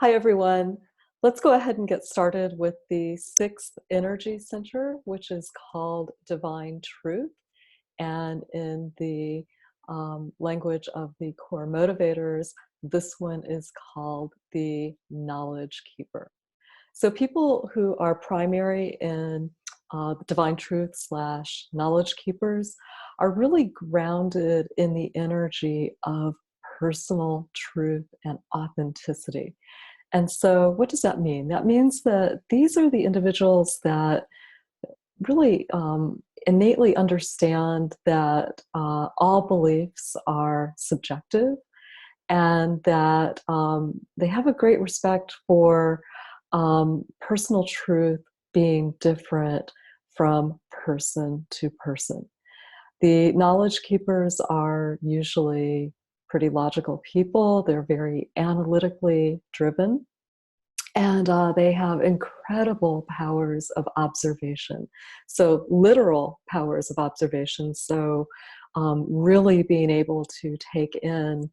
Hi, everyone. Let's go ahead and get started with the sixth energy center, which is called Divine Truth. And in the language of the core motivators, this one is called the Knowledge Keeper. So people who are primary in divine truth slash knowledge keepers are really grounded in the energy of personal truth and authenticity. And so, what does that mean? That means that these are the individuals that really innately understand that all beliefs are subjective and that they have a great respect for personal truth being different from person to person. The knowledge keepers are usually pretty logical people. They're very analytically driven, and they have incredible powers of observation. So, literal powers of observation. So, really being able to take in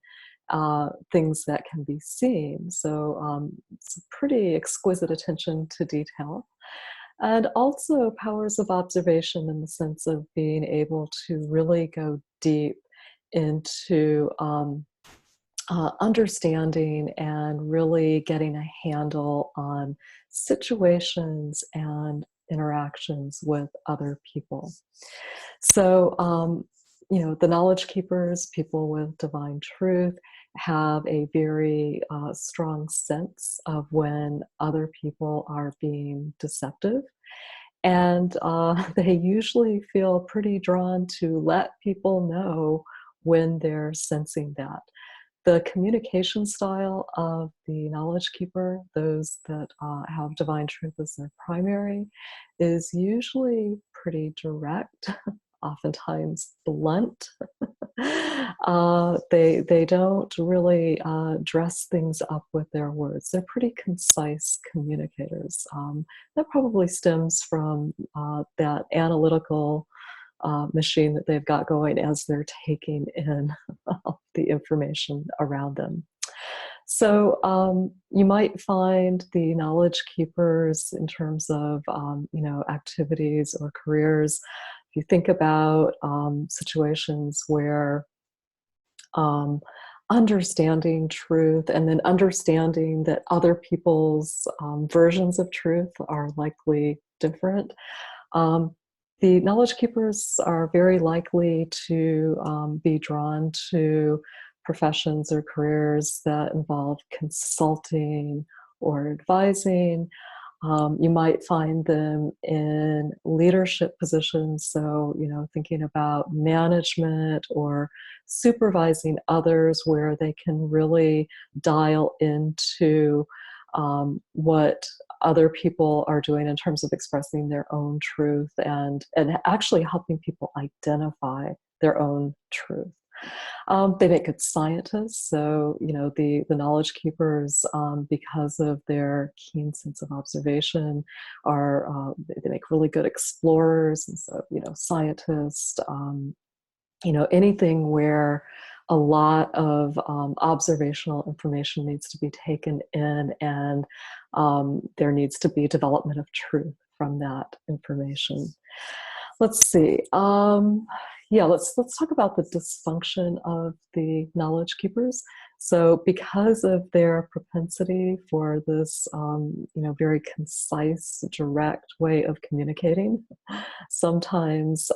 things that can be seen. So, it's pretty exquisite attention to detail. And also powers of observation in the sense of being able to really go deep into understanding and really getting a handle on situations and interactions with other people. So, the knowledge keepers, people with divine truth, have a very strong sense of when other people are being deceptive. And they usually feel pretty drawn to let people know when they're sensing that. The communication style of the knowledge keeper, those that have divine truth as their primary, is usually pretty direct, oftentimes blunt. They don't really dress things up with their words. They're pretty concise communicators. That probably stems from that analytical machine that they've got going as they're taking in the information around them. So you might find the knowledge keepers in terms of activities or careers. If you think about situations where understanding truth and then understanding that other people's versions of truth are likely different. The knowledge keepers are very likely to be drawn to professions or careers that involve consulting or advising. You might find them in leadership positions. So, thinking about management or supervising others where they can really dial into what other people are doing in terms of expressing their own truth and actually helping people identify their own truth. They make good scientists, so the knowledge keepers, because of their keen sense of observation, are they make really good explorers, and so scientists. Anything where a lot of observational information needs to be taken in, and there needs to be development of truth from that information. Let's see. Let's talk about the dysfunction of the knowledge keepers. So, because of their propensity for this, very concise, direct way of communicating, sometimes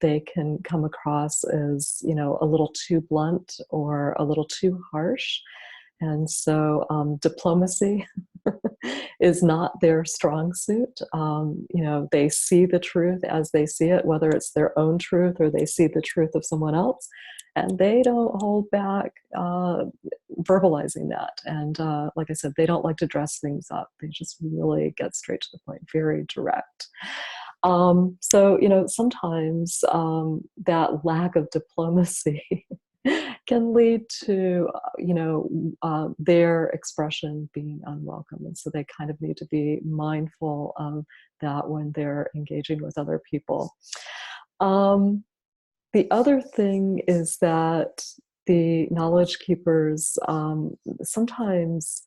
they can come across as, a little too blunt or a little too harsh. And so diplomacy is not their strong suit. They see the truth as they see it, whether it's their own truth or they see the truth of someone else, and they don't hold back verbalizing that. And like I said, they don't like to dress things up. They just really get straight to the point, very direct. So, sometimes that lack of diplomacy can lead to, their expression being unwelcome. And so they kind of need to be mindful of that when they're engaging with other people. The other thing is that the knowledge keepers sometimes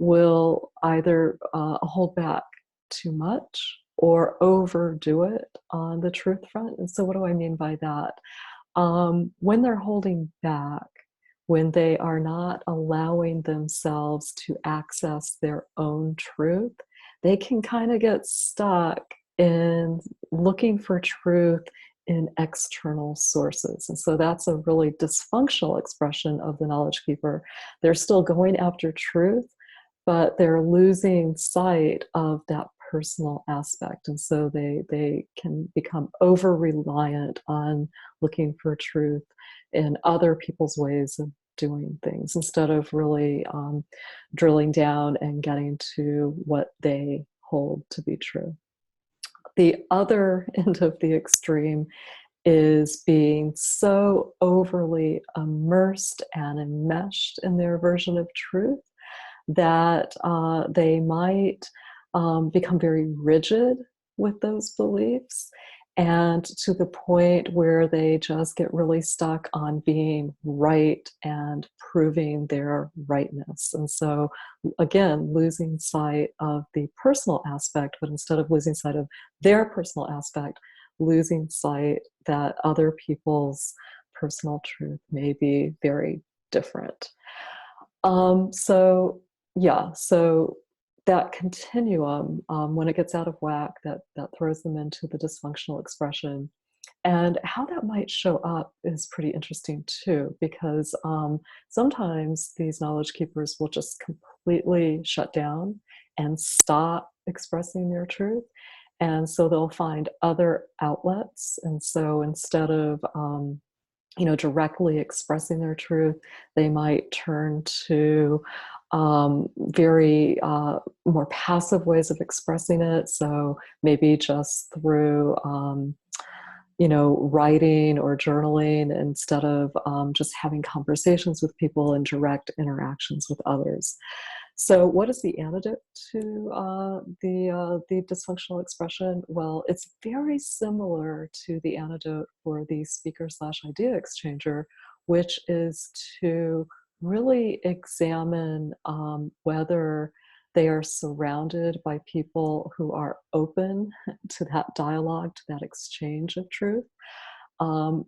will either hold back too much or overdo it on the truth front. And so, what do I mean by that? When they're holding back, when they are not allowing themselves to access their own truth, they can kind of get stuck in looking for truth in external sources. And so that's a really dysfunctional expression of the knowledge keeper. They're still going after truth, but they're losing sight of that personal aspect. And so they can become over reliant on looking for truth in other people's ways of doing things instead of really drilling down and getting to what they hold to be true. The other end of the extreme is being so overly immersed and enmeshed in their version of truth that they might become very rigid with those beliefs, and to the point where they just get really stuck on being right and proving their rightness. And so, again, losing sight of the personal aspect, but instead of losing sight of their personal aspect, losing sight that other people's personal truth may be very different. So yeah, so that continuum, when it gets out of whack, that throws them into the dysfunctional expression. And how that might show up is pretty interesting too, because sometimes these knowledge keepers will just completely shut down and stop expressing their truth. And so they'll find other outlets. And so instead of directly expressing their truth, they might turn to very more passive ways of expressing it. So maybe just through, writing or journaling instead of just having conversations with people and direct interactions with others. So, what is the antidote to the dysfunctional expression? Well, it's very similar to the antidote for the speaker/idea exchanger, which is to really examine whether they are surrounded by people who are open to that dialogue, to that exchange of truth.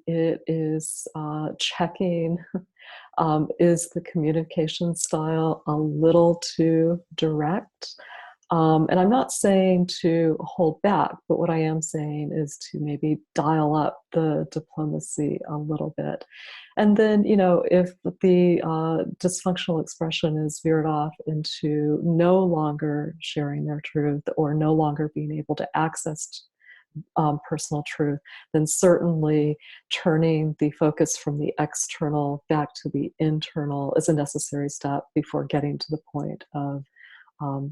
It is checking, is the communication style a little too direct? And I'm not saying to hold back, but what I am saying is to maybe dial up the diplomacy a little bit. And then, if the dysfunctional expression is veered off into no longer sharing their truth or no longer being able to access personal truth, then certainly turning the focus from the external back to the internal is a necessary step before getting to the point of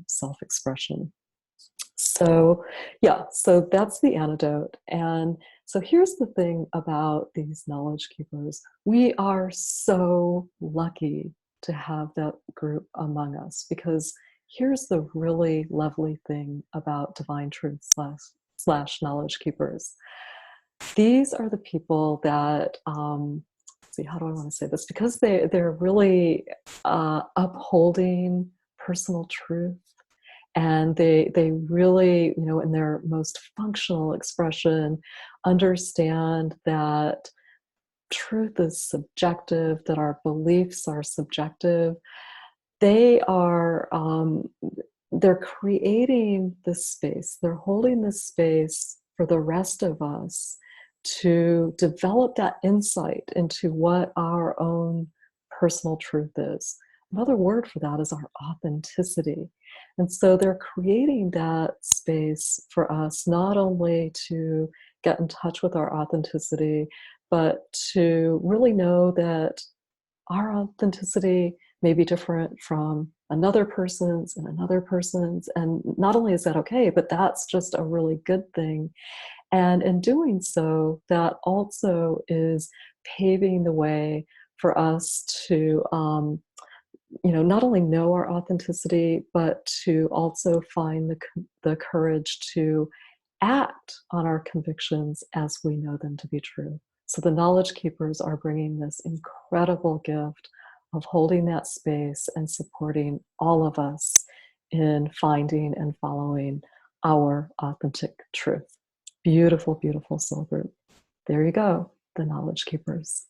self-expression. So, yeah, so that's the antidote. And so here's the thing about these knowledge keepers. We are so lucky to have that group among us, because here's the really lovely thing about divine truth slash knowledge keepers. These are the people that, see, how do I want to say this? Because they're really upholding personal truth, and they really, in their most functional expression, understand that truth is subjective, that our beliefs are subjective. They are they're creating this space, they're holding this space for the rest of us to develop that insight into what our own personal truth is. Another word for that is our authenticity. And so they're creating that space for us not only to get in touch with our authenticity, but to really know that our authenticity may be different from another person's and another person's. And not only is that okay, but that's just a really good thing. And in doing so, that also is paving the way for us to, not only know our authenticity, but to also find the courage to act on our convictions as we know them to be true. So the knowledge keepers are bringing this incredible gift of holding that space and supporting all of us in finding and following our authentic truth. Beautiful, beautiful soul group. There you go, the Knowledge Keepers.